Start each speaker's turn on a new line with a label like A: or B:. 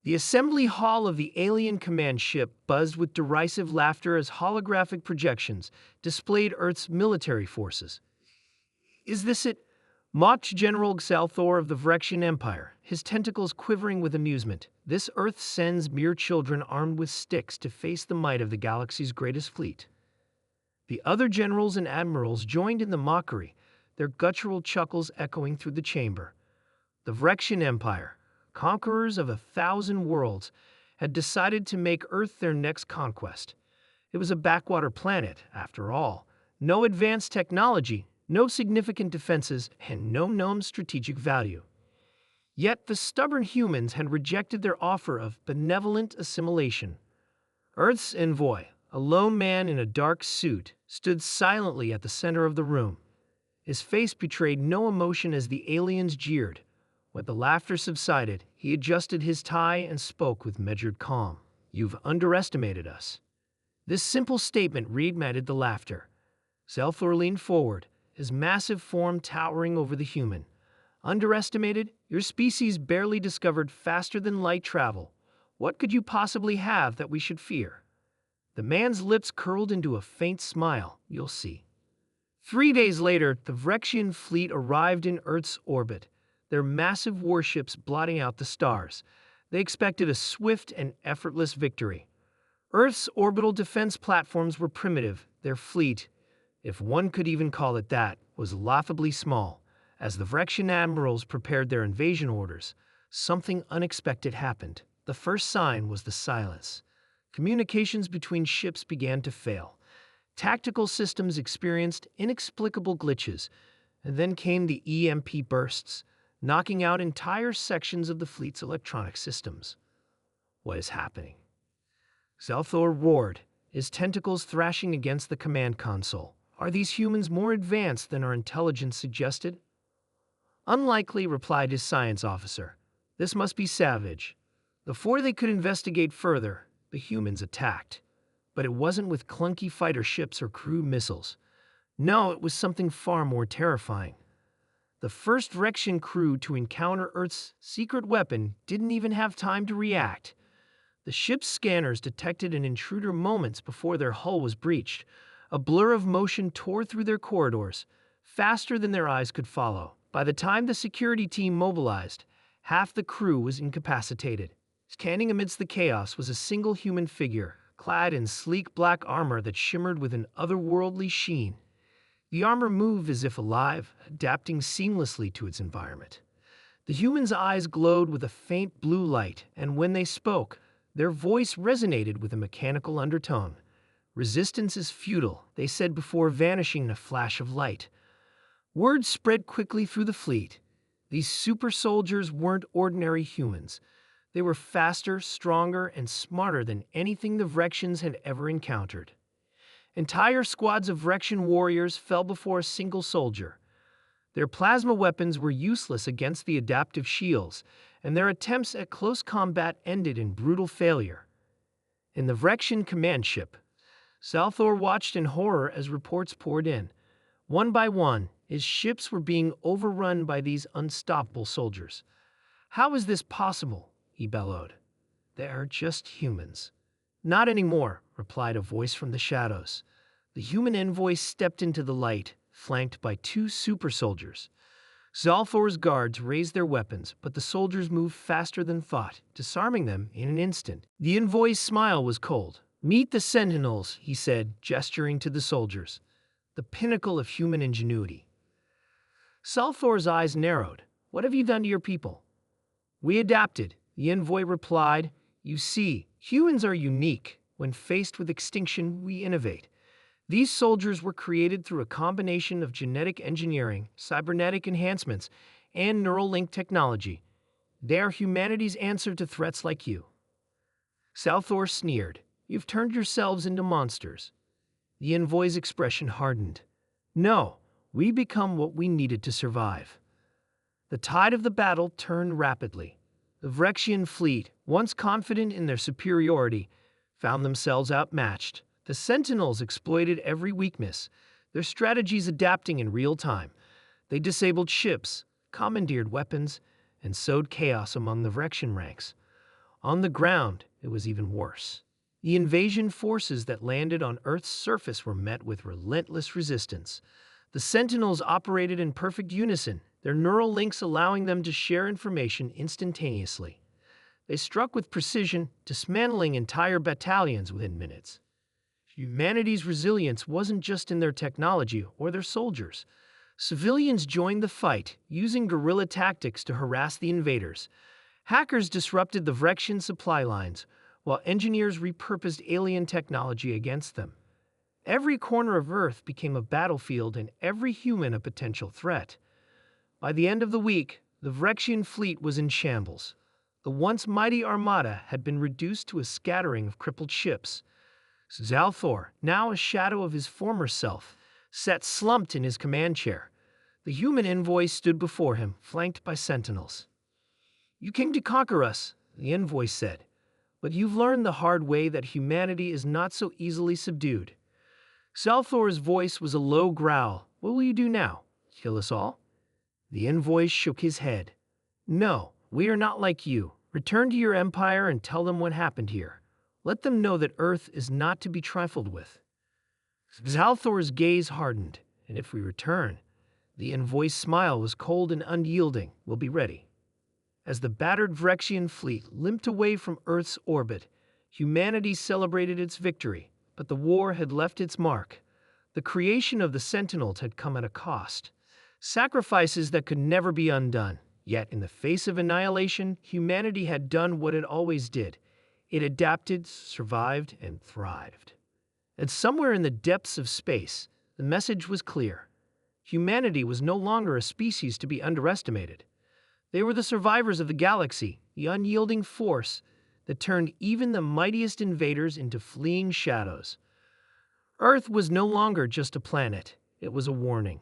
A: The assembly hall of the alien command ship buzzed with derisive laughter as holographic projections displayed Earth's military forces. "Is this it?" mocked General Xalthor of the Vrexian Empire, his tentacles quivering with amusement. "This Earth sends mere children armed with sticks to face the might of the galaxy's greatest fleet." The other generals and admirals joined in the mockery, their guttural chuckles echoing through the chamber. The Vrexian Empire, conquerors of 1,000 worlds, had decided to make Earth their next conquest. It was a backwater planet, after all. No advanced technology, no significant defenses, and no known strategic value. Yet the stubborn humans had rejected their offer of benevolent assimilation. Earth's envoy, a lone man in a dark suit, stood silently at the center of the room. His face betrayed no emotion as the aliens jeered. When the laughter subsided, he adjusted his tie and spoke with measured calm. "You've underestimated us." This simple statement reignited the laughter. Xalthor leaned forward, his massive form towering over the human. "Underestimated? Your species barely discovered faster than light travel. What could you possibly have that we should fear?" The man's lips curled into a faint smile. "You'll see." 3 days later, the Vrexian fleet arrived in Earth's orbit, their massive warships blotting out the stars. They expected a swift and effortless victory. Earth's orbital defense platforms were primitive. Their fleet, if one could even call it that, was laughably small. As the Vrexian admirals prepared their invasion orders, something unexpected happened. The first sign was the silence. Communications between ships began to fail. Tactical systems experienced inexplicable glitches, and then came the EMP bursts, knocking out entire sections of the fleet's electronic systems. "What is happening?" Xalthor roared, his tentacles thrashing against the command console. "Are these humans more advanced than our intelligence suggested?" "Unlikely," replied his science officer. "This must be savage." Before they could investigate further, the humans attacked. But it wasn't with clunky fighter ships or crude missiles. No, it was something far more terrifying. The first Vrexian crew to encounter Earth's secret weapon didn't even have time to react. The ship's scanners detected an intruder moments before their hull was breached. A blur of motion tore through their corridors, faster than their eyes could follow. By the time the security team mobilized, half the crew was incapacitated. Standing amidst the chaos was a single human figure, clad in sleek black armor that shimmered with an otherworldly sheen. The armor moved as if alive, adapting seamlessly to its environment. The human's eyes glowed with a faint blue light, and when they spoke, their voice resonated with a mechanical undertone. "Resistance is futile," they said before vanishing in a flash of light. Word spread quickly through the fleet. These super soldiers weren't ordinary humans. They were faster, stronger, and smarter than anything the Vrexians had ever encountered. Entire squads of Vrexian warriors fell before a single soldier. Their plasma weapons were useless against the adaptive shields, and their attempts at close combat ended in brutal failure. In the Vrexian command ship, Xalthor watched in horror as reports poured in. One by one, his ships were being overrun by these unstoppable soldiers. "How is this possible?" he bellowed. "They are just humans." "Not anymore," replied a voice from the shadows. The human envoy stepped into the light, flanked by 2 super soldiers. Xalthor's guards raised their weapons, but the soldiers moved faster than thought, disarming them in an instant. The envoy's smile was cold. "Meet the Sentinels," he said, gesturing to the soldiers. The pinnacle of human ingenuity. Xalthor's eyes narrowed. "What have you done to your people?" "We adapted," the envoy replied. "You see, humans are unique. When faced with extinction, we innovate. These soldiers were created through a combination of genetic engineering, cybernetic enhancements, and neural link technology. They are humanity's answer to threats like you." Xalthor sneered. "You've turned yourselves into monsters." The envoy's expression hardened. "No, we become what we needed to survive." The tide of the battle turned rapidly. The Vrexian fleet, once confident in their superiority, found themselves outmatched. The Sentinels exploited every weakness, their strategies adapting in real time. They disabled ships, commandeered weapons, and sowed chaos among the Vrexian ranks. On the ground, it was even worse. The invasion forces that landed on Earth's surface were met with relentless resistance. The Sentinels operated in perfect unison, their neural links allowing them to share information instantaneously. They struck with precision, dismantling entire battalions within minutes. Humanity's resilience wasn't just in their technology or their soldiers. Civilians joined the fight, using guerrilla tactics to harass the invaders. Hackers disrupted the Vrexian supply lines, while engineers repurposed alien technology against them. Every corner of Earth became a battlefield and every human a potential threat. By the end of the week, the Vrexian fleet was in shambles. The once mighty armada had been reduced to a scattering of crippled ships. Zalthor, now a shadow of his former self, sat slumped in his command chair. The human envoy stood before him, flanked by sentinels. "You came to conquer us," the envoy said, "but you've learned the hard way that humanity is not so easily subdued." Zalthor's voice was a low growl. "What will you do now? Kill us all?" The envoy shook his head. "No, we are not like you. Return to your empire and tell them what happened here. Let them know that Earth is not to be trifled with." Zalthor's gaze hardened. "And if we return?" The envoy's smile was cold and unyielding. "We'll be ready." As the battered Vrexian fleet limped away from Earth's orbit, humanity celebrated its victory, but the war had left its mark. The creation of the Sentinels had come at a cost. Sacrifices that could never be undone. Yet, in the face of annihilation, humanity had done what it always did. It adapted, survived, and thrived. And somewhere in the depths of space, the message was clear. Humanity was no longer a species to be underestimated. They were the survivors of the galaxy, the unyielding force that turned even the mightiest invaders into fleeing shadows. Earth was no longer just a planet. It was a warning.